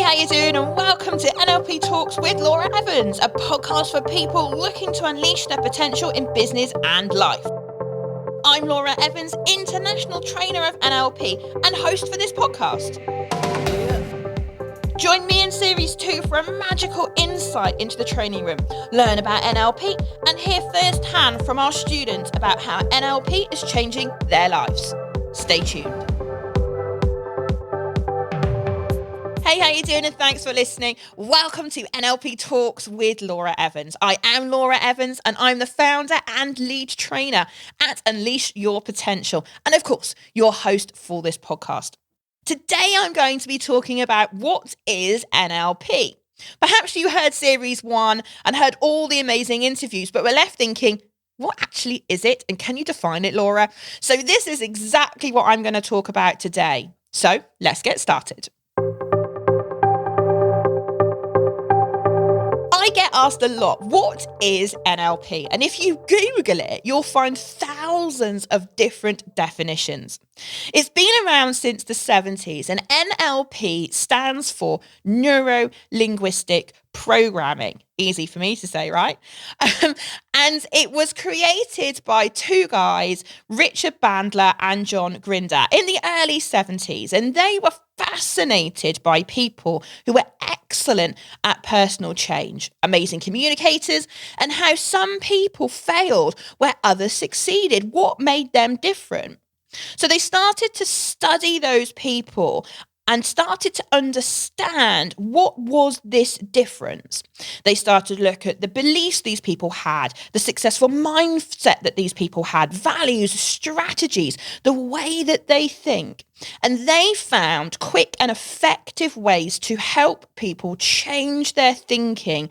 how you doing? And welcome to NLP Talks with Laura Evans, a podcast for people looking to unleash their potential in business and life. I'm Laura Evans, international trainer of NLP and host for this podcast. Join me in Series 2 for a magical insight into the training room, learn about NLP and hear firsthand from our students about how NLP is changing their lives. Stay tuned. Hey, how you doing? And thanks for listening. Welcome to NLP Talks with Laura Evans. I am Laura Evans and I'm the founder and lead trainer at Unleash Your Potential. And of course, your host for this podcast. Today, I'm going to be talking about what is NLP. Perhaps you heard Series 1 and heard all the amazing interviews, but were left thinking, what actually is it? And can you define it, Laura? So this is exactly what I'm going to talk about today. So let's get started. I get asked a lot, what is NLP? And if you Google it, you'll find thousands of different definitions. It's been around since the 70s, and NLP stands for Neuro Linguistic Programming. Easy for me to say, right? And it was created by two guys, Richard Bandler and John Grinder, in the early 70s. And they were fascinated by people who were excellent at personal change, amazing communicators, and how some people failed where others succeeded. What made them different? So they started to study those people and started to understand what was this difference. They started to look at the beliefs these people had, the successful mindset that these people had, values, strategies, the way that they think. And they found quick and effective ways to help people change their thinking,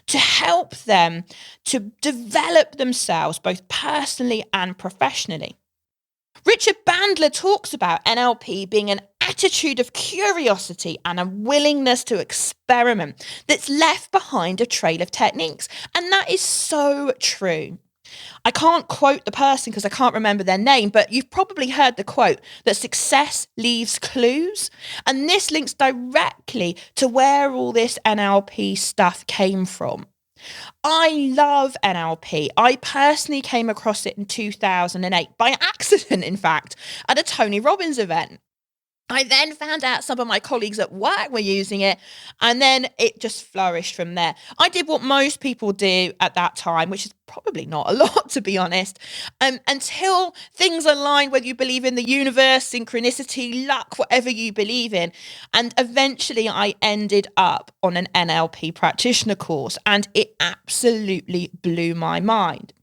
to help them to develop themselves both personally and professionally. Richard Bandler talks about NLP being an attitude of curiosity and a willingness to experiment that's left behind a trail of techniques. And that is so true. I can't quote the person because I can't remember their name, but you've probably heard the quote that success leaves clues. And this links directly to where all this NLP stuff came from. I love NLP. I personally came across it in 2008 by accident, in fact, at a Tony Robbins event. I then found out some of my colleagues at work were using it, and then it just flourished from there. I did what most people do at that time, which is probably not a lot, to be honest, until things align, whether you believe in the universe, synchronicity, luck, whatever you believe in. And eventually I ended up on an NLP practitioner course, and it absolutely blew my mind.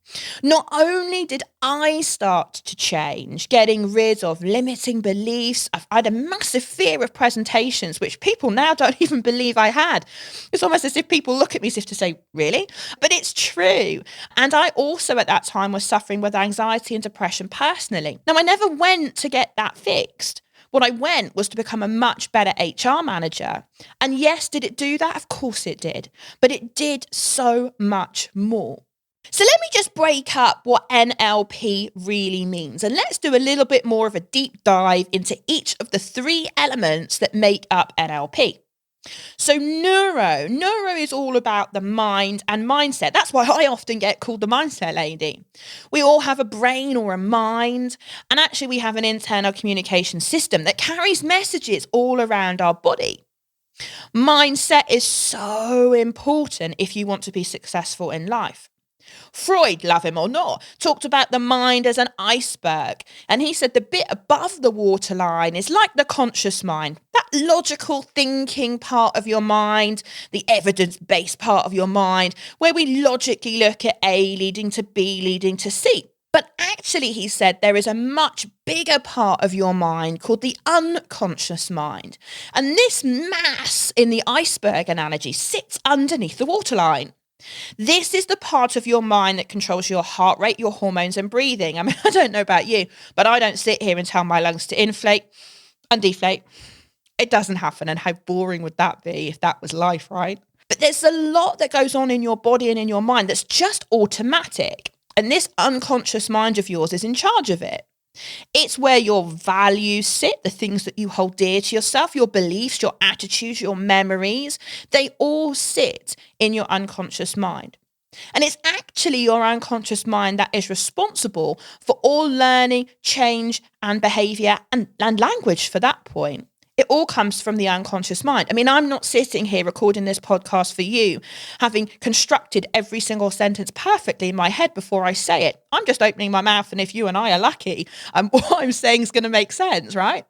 Not only did I start to change, getting rid of limiting beliefs, I had a massive fear of presentations, which people now don't even believe I had. It's almost as if people look at me as if to say, really? But it's true. And I also at that time was suffering with anxiety and depression personally. Now, I never went to get that fixed. What I went was to become a much better HR manager. And yes, did it do that? Of course it did. But it did so much more. So let me just break up what NLP really means, and let's do a little bit more of a deep dive into each of the three elements that make up NLP. So neuro is all about the mind and mindset. That's why I often get called the mindset lady. We all have a brain or a mind, and actually we have an internal communication system that carries messages all around our body. Mindset is so important if you want to be successful in life. Freud, love him or not, talked about the mind as an iceberg. And he said the bit above the waterline is like the conscious mind, that logical thinking part of your mind, the evidence-based part of your mind, where we logically look at A leading to B leading to C. But actually, he said, there is a much bigger part of your mind called the unconscious mind. And this mass in the iceberg analogy sits underneath the waterline. This is the part of your mind that controls your heart rate, your hormones and breathing. I mean, I don't know about you, but I don't sit here and tell my lungs to inflate and deflate. It doesn't happen. And how boring would that be if that was life, right? But there's a lot that goes on in your body and in your mind that's just automatic. And this unconscious mind of yours is in charge of it. It's where your values sit, the things that you hold dear to yourself, your beliefs, your attitudes, your memories. They all sit in your unconscious mind. And it's actually your unconscious mind that is responsible for all learning, change, and behavior and language for that point. It all comes from the unconscious mind. I mean, I'm not sitting here recording this podcast for you, having constructed every single sentence perfectly in my head before I say it. I'm just opening my mouth, and if you and I are lucky, what I'm saying is going to make sense, right?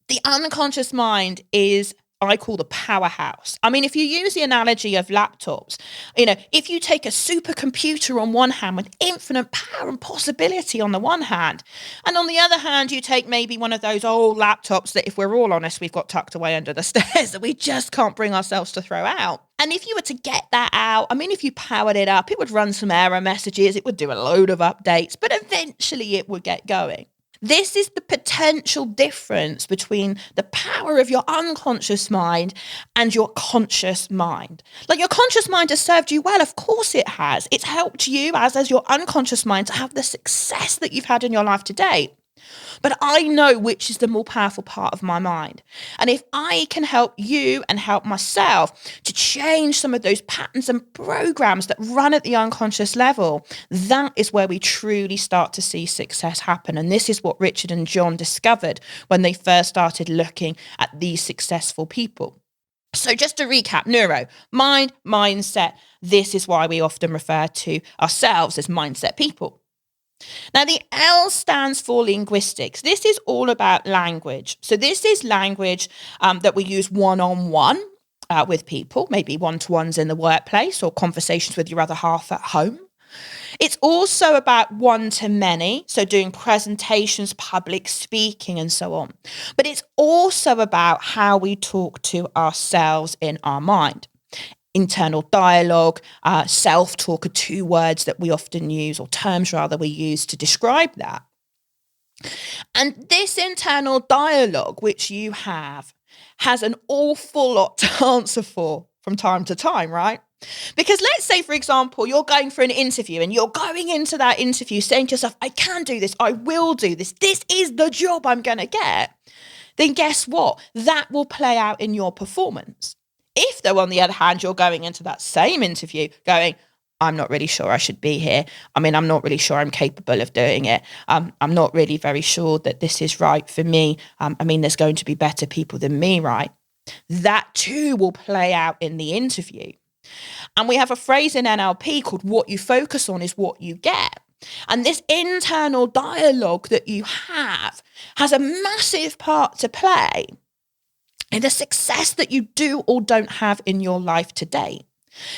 The unconscious mind is, I call, the powerhouse. I mean, if you use the analogy of laptops, if you take a supercomputer on one hand with infinite power and possibility on the one hand, and on the other hand, you take maybe one of those old laptops that, if we're all honest, we've got tucked away under the stairs that we just can't bring ourselves to throw out. And if you were to get that out, I mean, if you powered it up, it would run some error messages, it would do a load of updates, but eventually it would get going. This is the potential difference between the power of your unconscious mind and your conscious mind. Like, your conscious mind has served you well. Of course it has. It's helped you, as has your unconscious mind, to have the success that you've had in your life to date. But I know which is the more powerful part of my mind. And if I can help you and help myself to change some of those patterns and programs that run at the unconscious level, that is where we truly start to see success happen. And this is what Richard and John discovered when they first started looking at these successful people. So just to recap, neuro, mind, mindset. This is why we often refer to ourselves as mindset people. Now, the L stands for linguistics. This is all about language. So this is language that we use one-on-one with people, maybe one-to-ones in the workplace or conversations with your other half at home. It's also about one-to-many, so doing presentations, public speaking, and so on. But it's also about how we talk to ourselves in our mind. Internal dialogue, self-talk are two words that we often use, or terms rather, we use to describe that. And this internal dialogue, which you have, has an awful lot to answer for from time to time, right? Because let's say, for example, you're going for an interview and you're going into that interview saying to yourself, I can do this, I will do this, this is the job I'm going to get. Then guess what? That will play out in your performance. If, though, on the other hand, you're going into that same interview going, I'm not really sure I should be here. I mean, I'm not really sure I'm capable of doing it. I'm not really very sure that this is right for me. I mean, there's going to be better people than me, right? That too will play out in the interview. And we have a phrase in NLP called what you focus on is what you get. And this internal dialogue that you have has a massive part to play in the success that you do or don't have in your life today.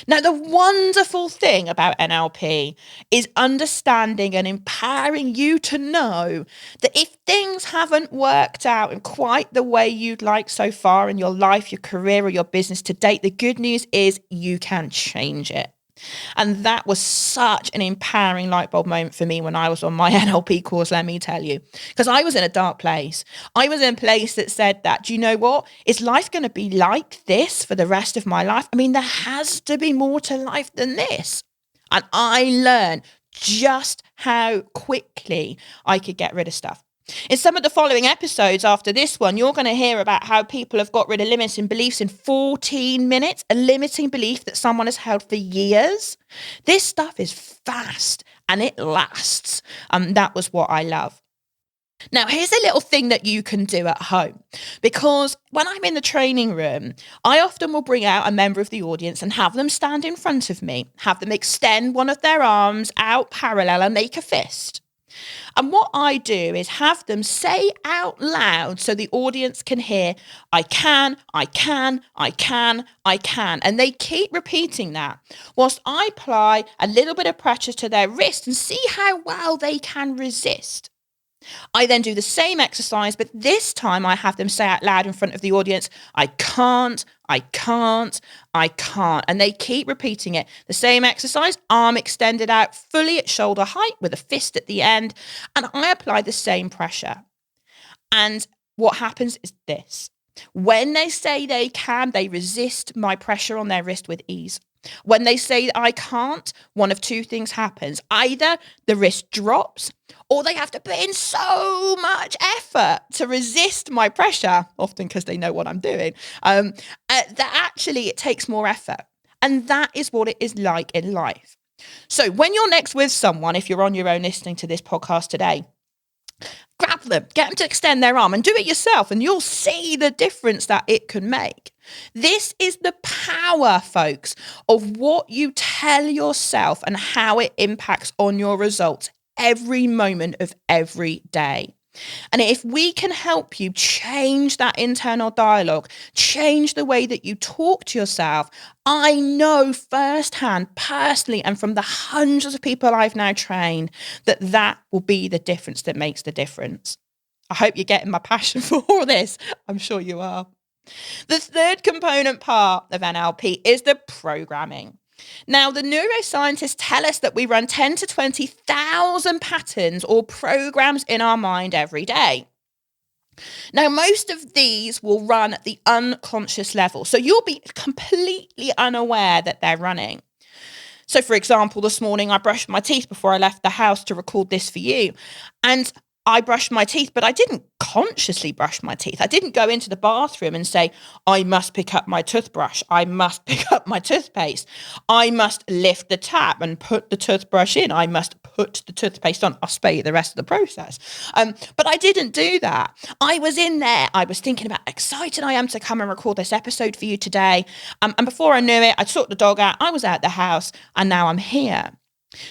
Now, the wonderful thing about NLP is understanding and empowering you to know that if things haven't worked out in quite the way you'd like so far in your life, your career, or your business to date, the good news is you can change it. And that was such an empowering light bulb moment for me when I was on my NLP course, let me tell you, because I was in a dark place. I was in a place that said that, do you know what? Is life going to be like this for the rest of my life? I mean, there has to be more to life than this. And I learned just how quickly I could get rid of stuff. In some of the following episodes after this one, you're going to hear about how people have got rid of limiting beliefs in 14 minutes, a limiting belief that someone has held for years. This stuff is fast and it lasts. That was what I love. Now, here's a little thing that you can do at home, because when I'm in the training room, I often will bring out a member of the audience and have them stand in front of me, have them extend one of their arms out parallel and make a fist. And what I do is have them say out loud so the audience can hear, I can, I can, I can, I can. And they keep repeating that whilst I apply a little bit of pressure to their wrist and see how well they can resist. I then do the same exercise, but this time I have them say out loud in front of the audience, I can't, I can't, I can't. And they keep repeating it. The same exercise, arm extended out fully at shoulder height with a fist at the end. And I apply the same pressure. And what happens is this. When they say they can, they resist my pressure on their wrist with ease. When they say I can't, one of two things happens. Either the risk drops, or they have to put in so much effort to resist my pressure, often because they know what I'm doing, that actually it takes more effort. And that is what it is like in life. So when you're next with someone, if you're on your own listening to this podcast today, grab them, get them to extend their arm and do it yourself, and you'll see the difference that it can make. This is the power, folks, of what you tell yourself and how it impacts on your results every moment of every day. And if we can help you change that internal dialogue, change the way that you talk to yourself, I know firsthand, personally, and from the hundreds of people I've now trained, that that will be the difference that makes the difference. I hope you're getting my passion for all this. I'm sure you are. The third component part of NLP is the programming. Now, the neuroscientists tell us that we run 10 to 20,000 patterns or programs in our mind every day. Now, most of these will run at the unconscious level, so you'll be completely unaware that they're running. So, for example, this morning I brushed my teeth before I left the house to record this for you, and I brushed my teeth, but I didn't consciously brush my teeth. I didn't go into the bathroom and say, I must pick up my toothbrush. I must pick up my toothpaste. I must lift the tap and put the toothbrush in. I must put the toothpaste on. I'll spare you the rest of the process. But I didn't do that. I was in there. I was thinking about how excited I am to come and record this episode for you today. And before I knew it, I'd sorted the dog out. I was out the house, and now I'm here.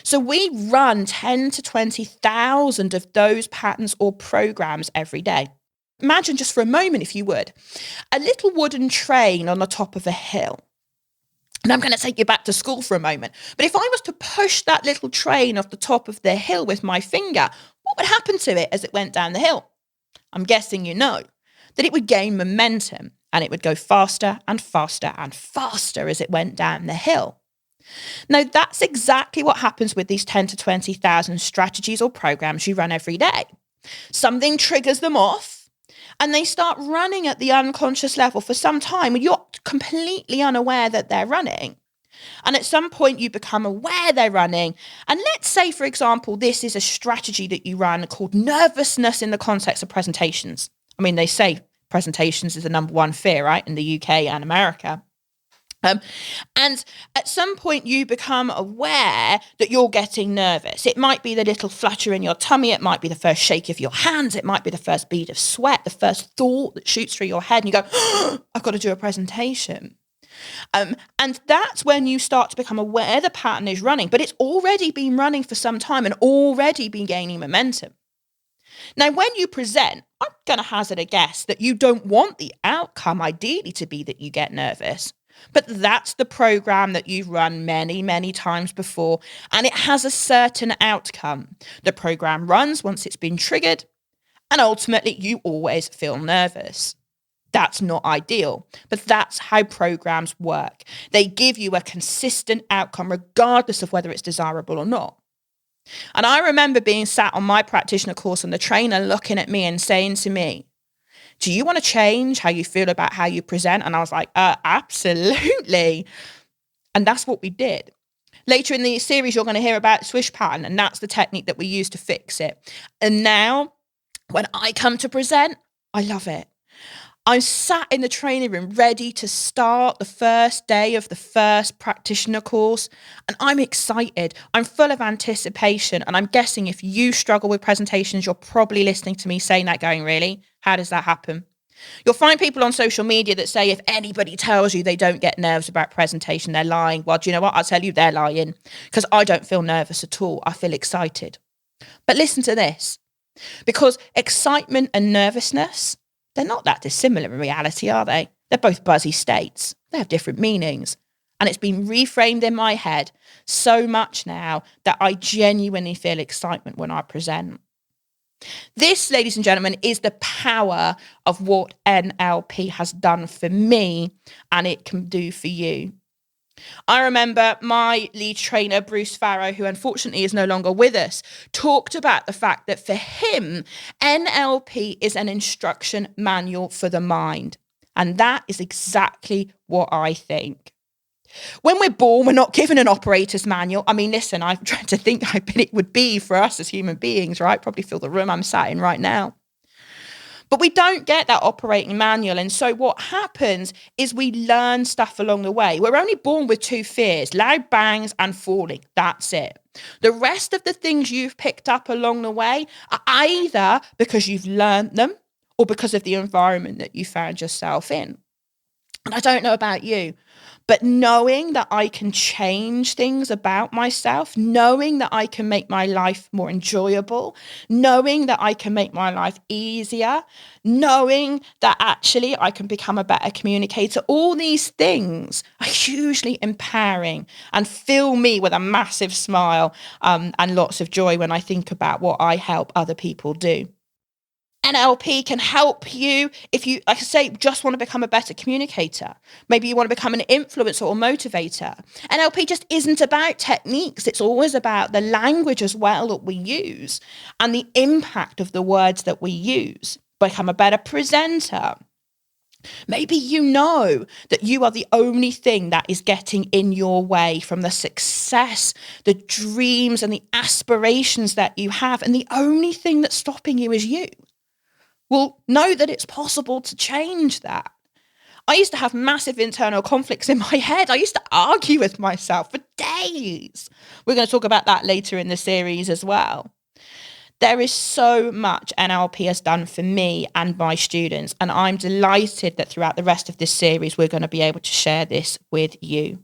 So we run 10 to 20,000 of those patterns or programs every day. Imagine just for a moment, if you would, a little wooden train on the top of a hill. And I'm going to take you back to school for a moment. But if I was to push that little train off the top of the hill with my finger, what would happen to it as it went down the hill? I'm guessing you know that it would gain momentum, and it would go faster and faster and faster as it went down the hill. Now, that's exactly what happens with these 10 to 20,000 strategies or programs you run every day. Something triggers them off, and they start running at the unconscious level for some time, and you're completely unaware that they're running. And at some point, you become aware they're running. And let's say, for example, this is a strategy that you run called nervousness in the context of presentations. I mean, they say presentations is the number one fear, right, in the UK and America. And at some point you become aware that you're getting nervous. It might be the little flutter in your tummy. It might be the first shake of your hands. It might be the first bead of sweat, the first thought that shoots through your head, and you go, oh, I've got to do a presentation. And that's when you start to become aware the pattern is running, but it's already been running for some time and already been gaining momentum. Now, when you present, I'm going to hazard a guess that you don't want the outcome ideally to be that you get nervous. But that's the program that you've run many, many times before, and it has a certain outcome. The program runs once it's been triggered, and ultimately you always feel nervous. That's not ideal, but that's how programs work. They give you a consistent outcome regardless of whether it's desirable or not. And I remember being sat on my practitioner course and the trainer looking at me and saying to me, do you want to change how you feel about how you present? And I was like, absolutely. And that's what we did. Later in the series, you're going to hear about swish pattern, and that's the technique that we use to fix it. And now, when I come to present, I love it. I'm sat in the training room ready to start the first day of the first practitioner course, and I'm excited. I'm full of anticipation, and I'm guessing if you struggle with presentations, you're probably listening to me saying that going, really? How does that happen? You'll find people on social media that say if anybody tells you they don't get nerves about presentation, they're lying. Well, do you know what? I'll tell you they're lying, because I don't feel nervous at all. I feel excited. But listen to this, because excitement and nervousness, they're not that dissimilar in reality, are they? They're both buzzy states. They have different meanings. And it's been reframed in my head so much now that I genuinely feel excitement when I present. This, ladies and gentlemen, is the power of what NLP has done for me, and it can do for you. I remember my lead trainer, Bruce Farrow, who unfortunately is no longer with us, talked about the fact that for him, NLP is an instruction manual for the mind. And that is exactly what I think. When we're born, we're not given an operator's manual. I mean, listen, I'm trying to think how big it would be for us as human beings, right? Probably fill the room I'm sat in right now. But we don't get that operating manual. And so what happens is we learn stuff along the way. We're only born with 2 fears, loud bangs and falling. That's it. The rest of the things you've picked up along the way are either because you've learned them or because of the environment that you found yourself in. And I don't know about you, but knowing that I can change things about myself, knowing that I can make my life more enjoyable, knowing that I can make my life easier, knowing that actually I can become a better communicator, all these things are hugely empowering and fill me with a massive smile and lots of joy when I think about what I help other people do. NLP can help you if you, like I say, just want to become a better communicator. Maybe you want to become an influencer or motivator. NLP just isn't about techniques. It's always about the language as well that we use and the impact of the words that we use. Become a better presenter. Maybe you know that you are the only thing that is getting in your way from the success, the dreams and the aspirations that you have, and the only thing that's stopping you is you. Well, know that it's possible to change that. I used to have massive internal conflicts in my head. I used to argue with myself for days. We're going to talk about that later in the series as well. There is so much NLP has done for me and my students, and I'm delighted that throughout the rest of this series, we're going to be able to share this with you.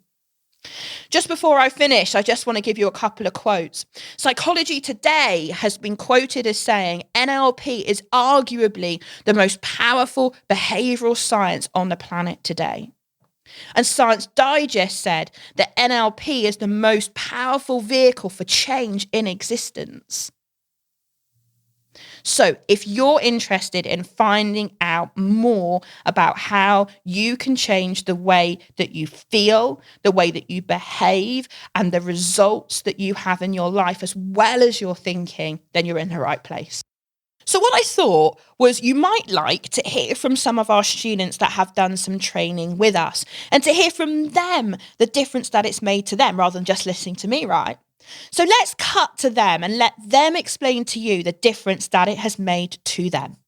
Just before I finish, I just want to give you a couple of quotes. Psychology Today has been quoted as saying NLP is arguably the most powerful behavioral science on the planet today. And Science Digest said that NLP is the most powerful vehicle for change in existence. So if you're interested in finding out more about how you can change the way that you feel, the way that you behave, and the results that you have in your life, as well as your thinking, then you're in the right place. So what I thought was you might like to hear from some of our students that have done some training with us and to hear from them the difference that it's made to them rather than just listening to me, right? So let's cut to them and let them explain to you the difference that it has made to them.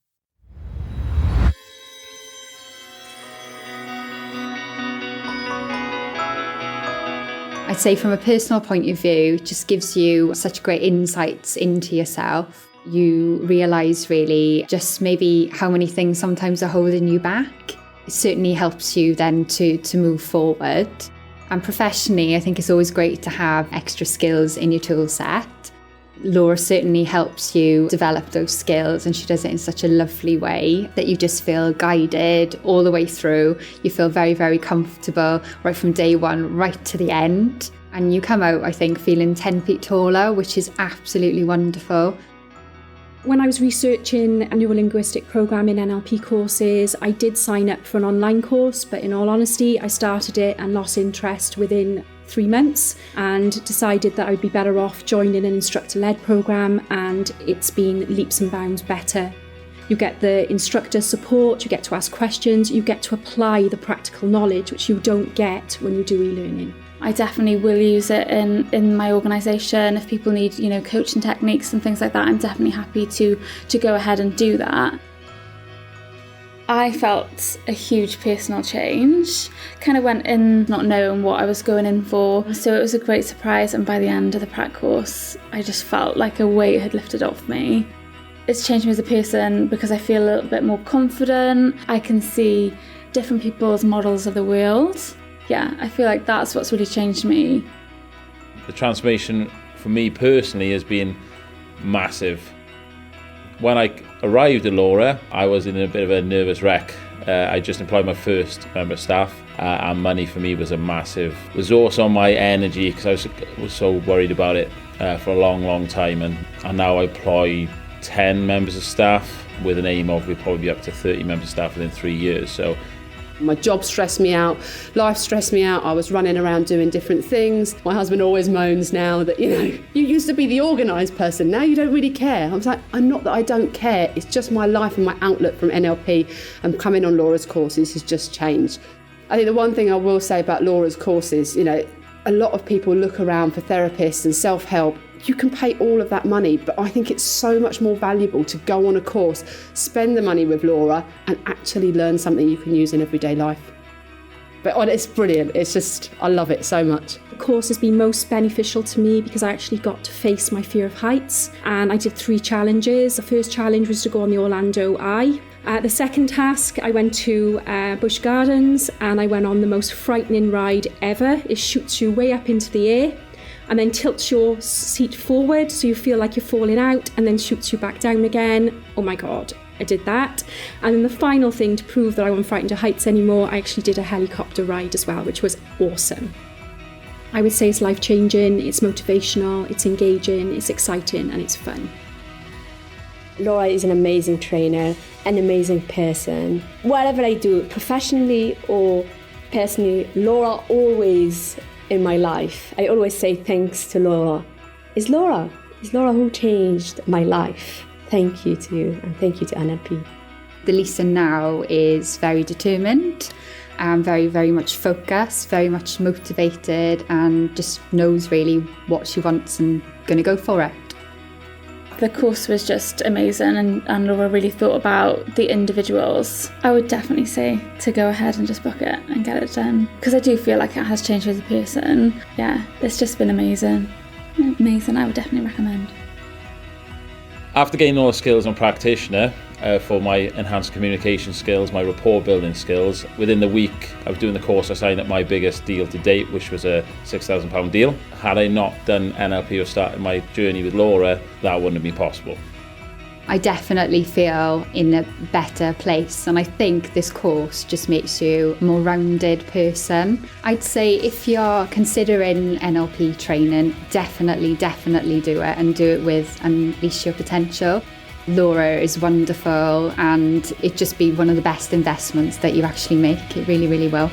I'd say from a personal point of view, it just gives you such great insights into yourself. You realise really just maybe how many things sometimes are holding you back. It certainly helps you then to move forward. And professionally, I think it's always great to have extra skills in your tool set. Laura certainly helps you develop those skills, and she does it in such a lovely way that you just feel guided all the way through. You feel very, very comfortable right from day one, right to the end. And you come out, I think, feeling 10 feet taller, which is absolutely wonderful. When I was researching Neuro Linguistic Programming NLP courses, I did sign up for an online course, but in all honesty, I started it and lost interest within 3 months and decided that I would be better off joining an instructor-led program, and it's been leaps and bounds better. You get the instructor support, you get to ask questions, you get to apply the practical knowledge, which you don't get when you do e-learning. I definitely will use it in my organisation. If people need, coaching techniques and things like that, I'm definitely happy to go ahead and do that. I felt a huge personal change. Kind of went in not knowing what I was going in for. So it was a great surprise, and by the end of the prac course, I just felt like a weight had lifted off me. It's changed me as a person because I feel a little bit more confident. I can see different people's models of the world. Yeah, I feel like that's what's really changed me. The transformation for me personally has been massive. When I arrived at Laura, I was in a bit of a nervous wreck. I just employed my first member of staff, and money for me was a massive resource on my energy because I was so worried about it for a long, long time. And now I employ 10 members of staff with an aim of we'll probably be up to 30 members of staff within 3 years. So my job stressed me out, life stressed me out, I was running around doing different things. My husband always moans now that, you used to be the organised person, now you don't really care. I was like, I'm not that I don't care, it's just my life and my outlook from NLP and coming on Laura's courses has just changed. I think the one thing I will say about Laura's courses, a lot of people look around for therapists and self-help. You can pay all of that money, but I think it's so much more valuable to go on a course, spend the money with Laura, and actually learn something you can use in everyday life. But it's brilliant. It's just, I love it so much. The course has been most beneficial to me because I actually got to face my fear of heights, and I did 3 challenges. The first challenge was to go on the Orlando Eye. The second task, I went to Busch Gardens and I went on the most frightening ride ever. It shoots you way up into the air and then tilts your seat forward so you feel like you're falling out, and then shoots you back down again. Oh my God, I did that. And then the final thing, to prove that I wasn't frightened of heights anymore, I actually did a helicopter ride as well, which was awesome. I would say it's life-changing, it's motivational, it's engaging, it's exciting, and it's fun. Laura is an amazing trainer, an amazing person. Whatever I do, professionally or personally, Laura always in my life. I always say thanks to Laura. It's Laura who changed my life. Thank you to you, and thank you to NLP. The Lisa now is very determined and very, very much focused, very much motivated, and just knows really what she wants and going to go for it. The course was just amazing, and Laura really thought about the individuals. I would definitely say to go ahead and just book it and get it done, because I do feel like it has changed me as a person. Yeah, it's just been amazing. Amazing, I would definitely recommend. After gaining all the skills on practitioner for my enhanced communication skills, my rapport building skills, within the week of doing the course I signed up my biggest deal to date, which was a £6,000 deal. Had I not done NLP or started my journey with Laura, that wouldn't have been possible. I definitely feel in a better place, and I think this course just makes you a more rounded person. I'd say if you're considering NLP training, definitely do it, and do it with Unleash Your Potential. Laura is wonderful, and it'd just be one of the best investments that you actually make. It really, really will.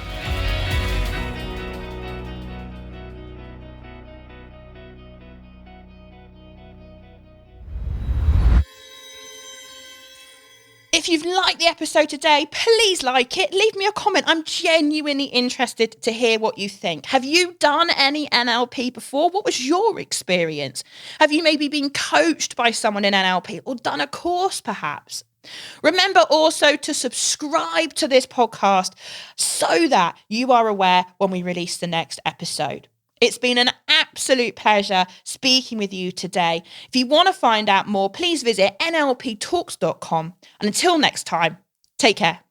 If you've liked the episode today, please like it. Leave me a comment. I'm genuinely interested to hear what you think. Have you done any NLP before? What was your experience? Have you maybe been coached by someone in NLP or done a course perhaps? Remember also to subscribe to this podcast so that you are aware when we release the next episode. It's been an absolute pleasure speaking with you today. If you want to find out more, please visit nlptalks.com. And until next time, take care.